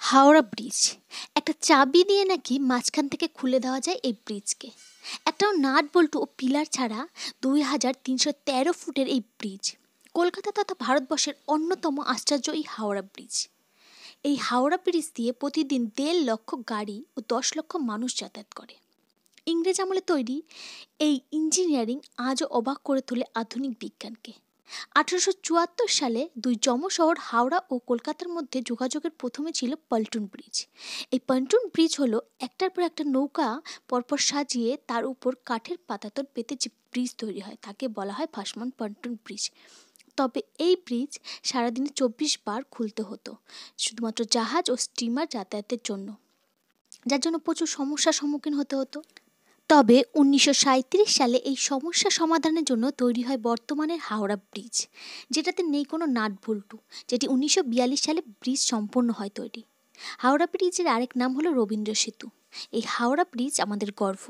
Howrah bridge একটা চাবি দিয়ে নাকি মাঝখান থেকে খুলে দেওয়া যায় এই ব্রিজকে। একটাও নাট বল্টু ও পিলার ছাড়া 2313 ফুটের এই ব্রিজ কলকাতা তথা ভারতবর্ষের অন্যতম আশ্চর্য এই হাওড়া ব্রিজ। এই হাওড়া ব্রিজ দিয়ে প্রতিদিন 1.5 লক্ষ গাড়ি ও 10 লক্ষ মানুষ যাতায়াত করে। ইংরেজ আমলে তৈরি এই ইঞ্জিনিয়ারিং আজও অবাক করে তোলে আধুনিক বিজ্ঞানকে। 1874 সালে দুই শহর হাওড়া ও কলকাতার মধ্যে যোগাযোগের প্রথমে ছিল পন্টুন ব্রিজ। এই পন্টুন ব্রিজ হলো একটার পর একটা নৌকা পরপর সাজিয়ে তার উপর কাঠের পাতাতন পেতে যে ব্রিজ তৈরি হয় তাকে বলা হয় ভাসমান পন্টুন ব্রিজ। তবে এই ব্রিজ সারাদিনে 24 বার খুলতে হতো, শুধুমাত্র জাহাজ ও স্টিমার যাতায়াতের জন্য, যার জন্য প্রচুর সমস্যার সম্মুখীন হতে হতো। তবে 1937 সালে এই সমস্যা সমাধানের জন্য তৈরি হয় বর্তমানের হাওড়া ব্রিজ, যেটাতে নেই কোনো নাট বল্টু, যেটি 1942 সালে ব্রিজ সম্পন্ন হয় তৈরি। হাওড়া ব্রিজের আরেক নাম হলো রবীন্দ্র সেতু। এই হাওড়া ব্রিজ আমাদের গর্ব।